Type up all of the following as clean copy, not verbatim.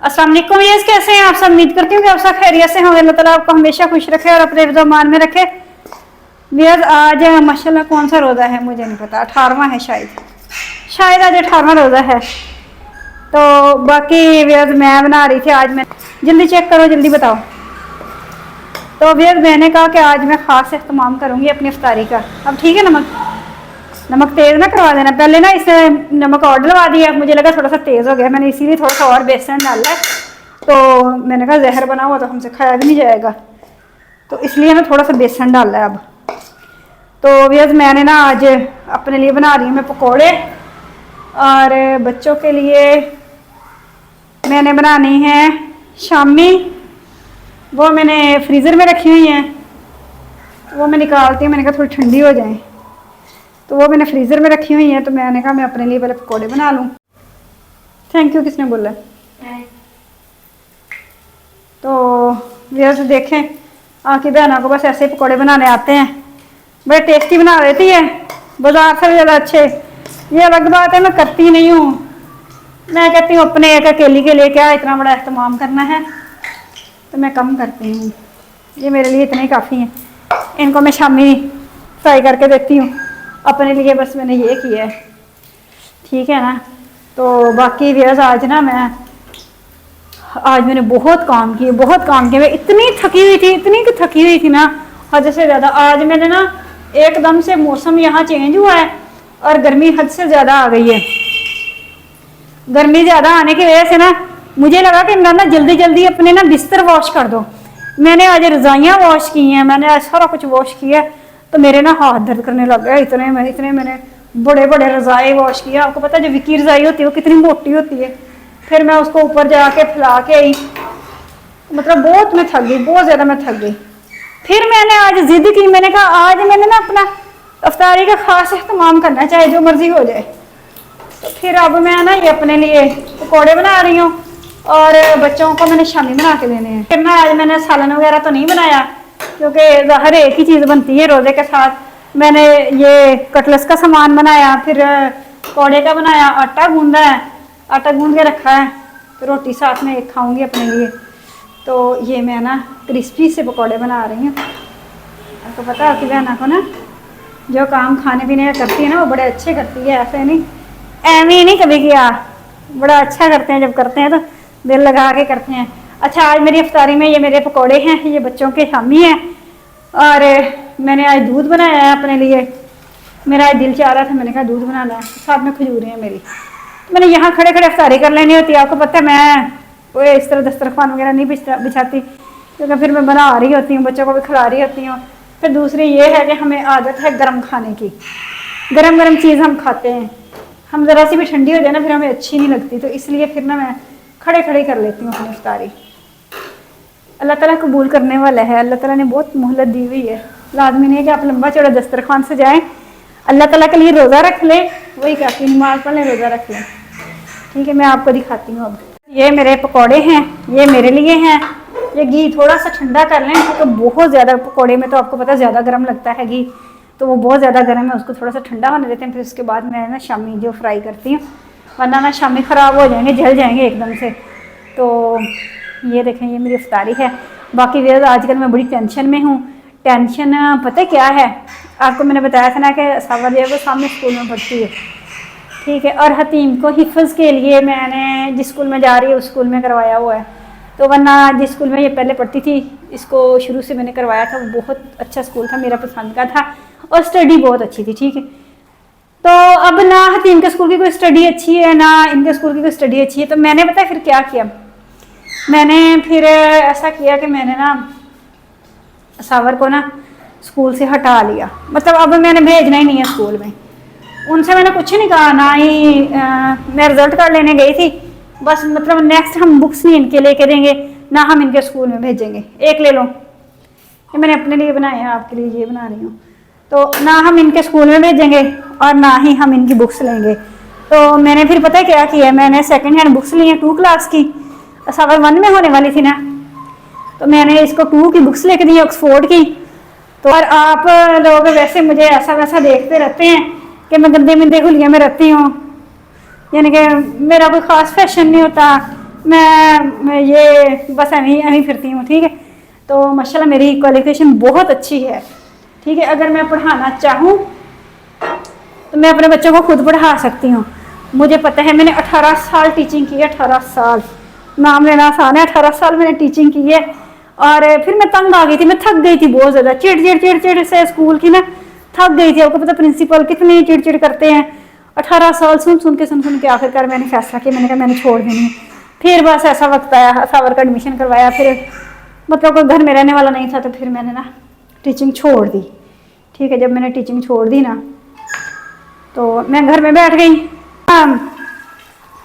अस्सलाम वालेकुम व्यूअर्स, कैसे हैं आप सब। उम्मीद करती हूँ कि आप सब खैरियत से होंगे। अल्लाह ताला आपको हमेशा खुश रखे और अपने ईमान में रखे। व्यूअर्स, आज माशाल्लाह कौन सा रोज़ा है मुझे नहीं पता, 18वां है शायद आज 18वां रोज़ा है। तो बाकी व्यूअर्स मैं बना रही थी आज, मैं जल्दी चेक करो, जल्दी बताओ। तो व्यूअर्स मैंने कहा कि आज मैं ख़ास एहतमाम करूँगी अपनी इफ्तारी का। अब ठीक है, नमक तेज़ ना करवा देना। पहले ना इसे नमक और डलवा दिया, मुझे लगा थोड़ा सा तेज़ हो गया, मैंने इसीलिए थोड़ा सा और बेसन डाला है। तो मैंने कहा जहर बना हुआ तो हमसे खाया भी नहीं जाएगा, तो इसलिए मैं थोड़ा सा बेसन डाला है अब। तो व्यूअर्स मैंने ना आज अपने लिए बना रही हूँ मैं पकौड़े, और बच्चों के लिए मैंने बनानी है शामी। वो मैंने फ्रीज़र में रखी हुई हैं, वो मैं निकालती हूँ, मैंने कहा थोड़ी ठंडी हो जाए, तो वो मैंने फ्रीज़र में रखी हुई है। तो मैंने कहा मैं अपने लिए पहले पकौड़े बना लूँ। थैंक यू किसने बोला। तो व्यूअर्स देखें, आपकी बहना को बस ऐसे पकौड़े बनाने आते हैं, बड़े टेस्टी बना देती है, बाजार से भी ज़्यादा अच्छे। ये अलग बात है, मैं करती नहीं हूँ। मैं कहती हूँ अपने एक अकेली के लिए क्या इतना बड़ा एहतमाम करना है, तो मैं कम करती हूँ। ये मेरे लिए इतने ही काफ़ी हैं। इनको मैं शामी फ्राई करके देती हूँ, अपने लिए बस मैंने ये किया है, ठीक है ना। तो बाकी व्यूअर्स आज मैंने बहुत काम किए, मैं इतनी थकी हुई थी ना, हद से ज़्यादा। आज मैंने ना एकदम से मौसम यहाँ चेंज हुआ है और गर्मी हद से ज़्यादा आ गई है। गर्मी ज़्यादा आने की वजह से ना मुझे लगा कि मैं ना जल्दी जल्दी अपने ना बिस्तर वॉश कर दो। मैंने आज रज़ाइयाँ वॉश की हैं, मैंने आज सारा कुछ वॉश किया, तो मेरे ना हाथ दर्द करने लग गया। इतने मैंने बड़े बड़े रज़ाई वॉश किया। आपको पता है जो विकी रज़ाई होती है वो कितनी मोटी होती है। फिर मैं उसको ऊपर जाके फैला के आई, मतलब बहुत मैं थक गई, बहुत ज़्यादा मैं थक गई। फिर मैंने आज जिद की, मैंने कहा आज मैंने ना अपना इफ्तारी का ख़ास एहतमाम करना, चाहे जो मर्ज़ी हो जाए। तो फिर अब मैं ना ये अपने लिए पकौड़े बना रही हूँ और बच्चों को मैंने शामी बना के देने हैं। फिर ना आज मैंने सालन वगैरह तो नहीं बनाया, क्योंकि हर एक ही चीज़ बनती है रोज़े के साथ। मैंने ये कटलस का सामान बनाया, फिर पकौड़े का बनाया, आटा गूंदा है, आटा गूंद के रखा है, तो रोटी साथ में एक खाऊंगी अपने लिए। तो ये मैं ना क्रिस्पी से पकौड़े बना रही हूँ। आपको पता है आपकी बहना को ना जो काम खाने पीने का करती है ना वो बड़े अच्छे करती है, ऐसे नहीं एवं नहीं कभी किया, बड़ा अच्छा करते हैं। जब करते हैं तो दिल लगा के करते हैं। अच्छा, आज मेरी इफ्तारी में ये मेरे पकौड़े हैं, ये बच्चों के शामी हैं, और मैंने आज दूध बनाया है अपने लिए। मेरा आज दिल चाह रहा था, मैंने कहा दूध बनाना है, साथ में खजूरें हैं मेरी। मैंने यहाँ खड़े खड़े इफ्तारी कर लेनी होती है। आपको पता है मैं वो इस तरह दस्तरखान वगैरह नहीं बिछाती, क्योंकि फिर मैं बना रही होती हूँ, बच्चों को भी खिला रही होती हूँ। फिर दूसरी ये है कि हमें आदत है गर्म खाने की, गरम गरम चीज़ हम खाते हैं। हम ज़रा सी भी ठंडी हो जाए ना फिर हमें अच्छी नहीं लगती, तो इसलिए फिर ना मैं खड़े खड़े कर लेती हूँ अपनी इफ्तारी। अल्लाह ताला कबूल करने वाला है, अल्लाह ताला ने बहुत मोहलत दी हुई है। लाजमी नहीं है कि आप लंबा चौड़ा दस्तरखान से जाएँ, अल्लाह ताला के लिए रोज़ा रख लें, वही काफ़ी, नमाज पढ़ लें, रोज़ा रख लें। ठीक है, मैं आपको दिखाती हूँ। अब ये मेरे पकौड़े हैं, ये मेरे लिए हैं। ये घी थोड़ा सा ठंडा कर लें, तो बहुत ज़्यादा पकौड़े में तो आपको पता है ज़्यादा गर्म लगता है घी, तो वो बहुत ज़्यादा गर्म है, उसको थोड़ा सा ठंडा होने देते हैं। फिर उसके बाद मैं ना शामी जो फ्राई करती हूँ, वरना ना शामी ख़राब हो जाएंगे, जल जाएंगे एकदम से। तो ये देखें, ये मेरी इफ्तारी है। बाकी व्यूअर्स आजकल मैं बड़ी टेंशन में हूँ। टेंशन पता क्या है, आपको मैंने बताया था ना कि सावर जो है वो सामने स्कूल में पढ़ती है, ठीक है, और हतीम को हिफ्ज़ के लिए मैंने जिस स्कूल में जा रही है उस स्कूल में करवाया हुआ है। तो वरना जिस स्कूल में ये पहले पढ़ती थी, इसको शुरू से मैंने करवाया था, वो बहुत अच्छा स्कूल था, मेरा पसंद का था, और स्टडी बहुत अच्छी थी, ठीक है। तो अब ना हतीम के स्कूल की कोई स्टडी अच्छी है, ना इनके स्कूल की कोई स्टडी अच्छी है। तो मैंने पता फिर क्या किया, मैंने फिर ऐसा किया कि मैंने ना सावर को ना स्कूल से हटा लिया। मतलब अब मैंने भेजना ही नहीं है स्कूल में। उनसे मैंने कुछ नहीं कहा, ना ही मैं रिजल्ट कार्ड लेने गई थी, बस मतलब नेक्स्ट हम बुक्स नहीं इनके लेके देंगे, ना हम इनके स्कूल में भेजेंगे। एक ले लो, ये मैंने अपने लिए बनाए हैं, आपके लिए ये बना रही हूँ। तो ना हम इनके स्कूल में भेजेंगे और ना ही हम इनकी बुक्स लेंगे। तो मैंने फिर पता है क्या किया, मैंने सेकंड हैंड बुक्स ली हैं 2 क्लास की, सावर 1 में होने वाली थी ना, तो मैंने इसको 2 की बुक्स लेके दी ऑक्सफोर्ड की। तो और आप लोग वैसे मुझे ऐसा वैसा देखते रहते हैं कि मैं गंदे मंदे हुलिया में रहती हूँ, यानी कि मेरा कोई ख़ास फैशन नहीं होता, मैं ये बस ऐਵੇਂ फिरती हूँ, ठीक है। तो माशाल्लाह मेरी क्वालिफिकेशन बहुत अच्छी है, ठीक है। अगर मैं पढ़ाना चाहूँ तो मैं अपने बच्चों को खुद पढ़ा सकती हूँ। मुझे पता है, मैंने 18 साल टीचिंग की है, 18 साल, नाम लेना आसान है, 18 साल मैंने टीचिंग की है। और फिर मैं तंग आ गई थी, मैं थक गई थी बहुत ज़्यादा, चिड़ से स्कूल की ना थक गई थी। आपको पता प्रिंसिपल कितनी चिड़ करते हैं। 18 साल सुन के आखिरकार मैंने फैसला किया, मैंने कहा मैंने छोड़ देनी है। फिर बस ऐसा वक्त आया, सावर का एडमिशन करवाया, फिर मतलब कोई घर में रहने वाला नहीं था, तो फिर मैंने ना टीचिंग छोड़ दी, ठीक है। जब मैंने टीचिंग छोड़ दी ना तो मैं घर में बैठ गई।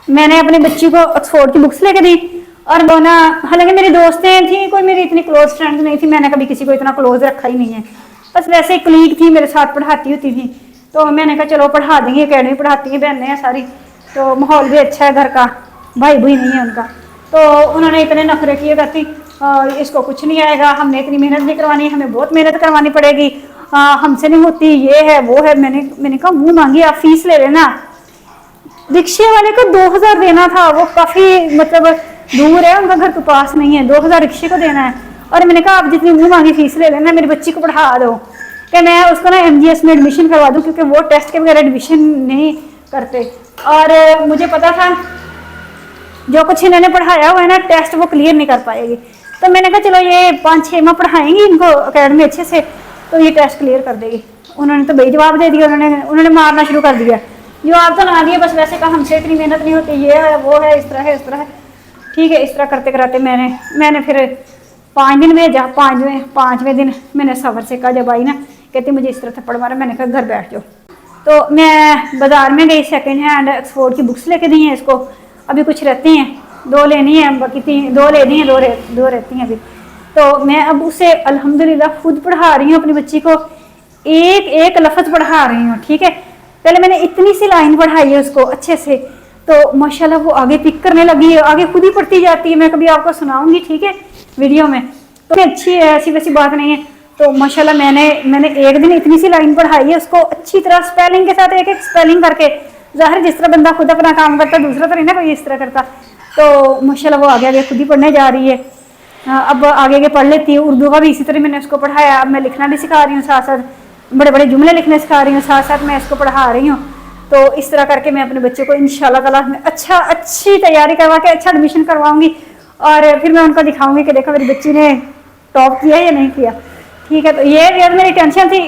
मैंने अपनी बच्ची को ऑक्सफोर्ड की बुक्स लेके दी, और वो ना, हालांकि मेरी दोस्तें थी, कोई मेरी इतनी क्लोज फ्रेंड नहीं थी, मैंने कभी किसी को इतना क्लोज रखा ही नहीं है, बस वैसे ही कलीग थी, मेरे साथ पढ़ाती होती थी। तो मैंने कहा चलो पढ़ा देंगे, अकेडमी पढ़ाती हैं, बहनें हैं सारी, तो माहौल भी अच्छा है घर का, भाई नहीं है उनका। तो उन्होंने इतने नखरे किए, कहती इसको कुछ नहीं आएगा, हमने इतनी मेहनत नहीं करवानी, हमें बहुत मेहनत करवानी पड़ेगी, हमसे नहीं होती, ये है वो है। मैंने कहा मुँह मांगी, आप फीस ले लेना। रिक्शे वाले को 2000 देना था, वो काफ़ी मतलब दूर है, उनका घर तो पास नहीं है, 2000 रिक्शे को देना है। और मैंने कहा आप जितनी मुँह मांगी फीस ले लेना, मेरी बच्ची को पढ़ा दो, कि मैं उसको ना MGS में एडमिशन करवा दूँ, क्योंकि वो टेस्ट के बगैर एडमिशन नहीं करते। और मुझे पता था जो कुछ इन्होंने पढ़ाया हुआ है ना, टेस्ट वो क्लियर नहीं कर पाएगी। तो मैंने कहा चलो ये 5-6 माह पढ़ाएंगी इनको अकेडमी अच्छे से, तो ये टेस्ट क्लियर कर देगी। उन्होंने तो भाई जवाब दे दिया, उन्होंने मारना शुरू कर दिया, जवाब तो ना दिया, बस वैसे कहा हमसे इतनी मेहनत नहीं होती, ये है वो है, इस तरह है, इस तरह है, ठीक है। इस तरह करते कराते मैंने फिर 5 दिन भेजा। 5वें दिन मैंने सबर से कहा, जब आई ना कहती मुझे इस तरह थप्पड़ मारा, मैंने कहा घर बैठ जाओ। तो मैं बाज़ार में गई, सेकंड हैंड ऑक्सफोर्ड की बुक्स लेके दी हैं इसको, अभी कुछ रहती हैं, 2 लेनी है, बाकी 2 लेनी है, 2 रहती हैं अभी। तो मैं अब उसे अल्हम्दुलिल्लाह खुद पढ़ा रही हूँ, अपनी बच्ची को एक लफ्ज़ पढ़ा रही हूँ, ठीक है। पहले मैंने इतनी सी लाइन पढ़ाई है उसको अच्छे से, तो माशाल्लाह वो आगे पिक करने लगी है, आगे खुद ही पढ़ती जाती है। मैं कभी आपको सुनाऊंगी, ठीक है, वीडियो में। तो अच्छी है, ऐसी वैसी बात नहीं है। तो माशाल्लाह मैंने एक दिन इतनी सी लाइन पढ़ाई है उसको अच्छी तरह, स्पेलिंग के साथ एक स्पेलिंग करके। ज़ाहिर जिस तरह बंदा खुद अपना काम करता है, दूसरा तो नहीं ना कोई इस तरह करता। तो माशाल्लाह वो आगे खुद ही पढ़ने जा रही है। अब आगे पढ़ लेती है। उर्दू का भी इसी तरह मैंने उसको पढ़ाया। अब मैं लिखना भी सिखा रही हूँ, साथ साथ बड़े बड़े जुमले लिखने सिखा रही हूँ, साथ साथ मैं इसको पढ़ा रही हूँ। तो इस तरह करके मैं अपने बच्चे को इंशाल्लाह ताला में अच्छी तैयारी करवा के अच्छा एडमिशन करवाऊंगी, और फिर मैं उनको दिखाऊंगी कि देखो मेरी बच्ची ने टॉप किया या नहीं किया, ठीक है। तो ये यार मेरी टेंशन थी।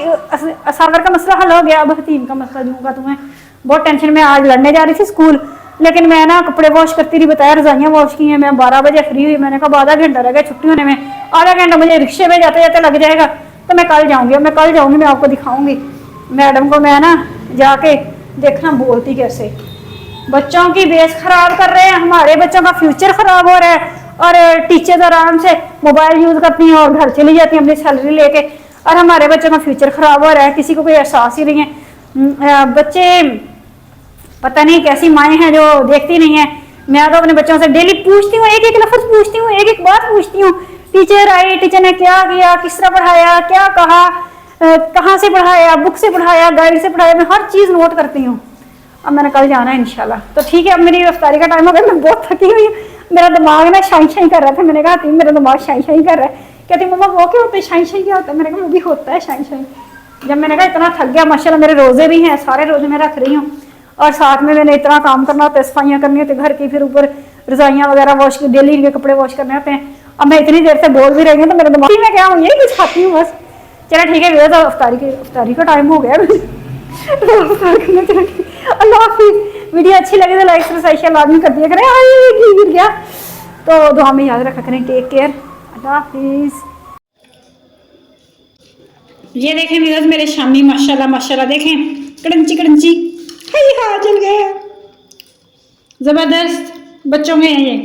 सागर का मसला हल हो गया, अब हतीम का मसला दूंगा तुम्हें। बहुत टेंशन में आज लड़ने जा रही थी स्कूल, लेकिन मैं ना कपड़े वॉश करती रही, बताया रजाइयाँ वॉश की हैं। मैं 12 बजे फ्री हुई, मैंने कहा आधा घंटा रह गया छुट्टी होने में, आधा घंटा मुझे रिक्शे में जाते जाते लग जाएगा, तो मैं कल जाऊँगी। मैं आपको दिखाऊँगी मैडम को, मैं ना जाके देखना बोलती कैसे। बच्चों की बेस खराब कर रहे हैं, हमारे बच्चों का फ्यूचर खराब हो रहा है, और टीचर आराम से मोबाइल यूज करती हैं और घर चली जाती हैं अपनी सैलरी लेके, और हमारे बच्चों का फ्यूचर खराब हो रहा है। किसी को कोई एहसास ही नहीं है। बच्चे पता नहीं कैसी माएँ हैं जो देखती नहीं है। मैं तो अपने बच्चों से डेली पूछती हूँ, एक लफ्ज पूछती हूँ, एक बात पूछती हूँ। टीचर आई, टीचर ने क्या किया, किस तरह पढ़ाया, क्या कहा, कहाँ से पढ़ाया, बुक से पढ़ाया, गाइड से पढ़ाया, मैं हर चीज़ नोट करती हूँ। अब मैंने कल जाना है इंशाल्लाह। तो ठीक है, अब मेरी रफ्तारी का टाइम हो गया, मैं बहुत थकी हुई हूँ। मेरा दिमाग ना शाई कर रहा था। मैंने कहा थी मेरा दिमाग शाई कर रहा है। कहती मम्मा वो क्या होता है, शाई क्या होता है? मैंने कहा वो भी होता है शाई। जब मैंने कहा इतना थक गया, माशाल्लाह मेरे रोज़े भी हैं, सारे रोज़े मैं रख रही हूँ, और साथ में मैंने इतना काम करना होता है, सफाइयाँ करनी होती है घर की, फिर ऊपर रजाइयाँ वगैरह वॉश, डेली इनके कपड़े वॉश करने होते हैं। अब मैं इतनी देर से बोल भी रही हूँ, तो मेरे दिमाग में क्या हूँ, यही कुछ खाती हूँ बस। चलो ठीक है, मेरा तो अफ्तारी का टाइम हो गया। अल्लाह हाफिज़। वीडियो अच्छी लगी तो लाइक सब्सक्राइब लाजमी कर दिया करें। घी गिर गया तो दुआ में याद रखा करें। टेक केयर, अल्लाह हाफिज़। ये देखें व्यूअर्स मेरे शामी, माशाल्लाह देखें, कड़ंची हाय, जल गए, जबरदस्त बच्चों में है ये।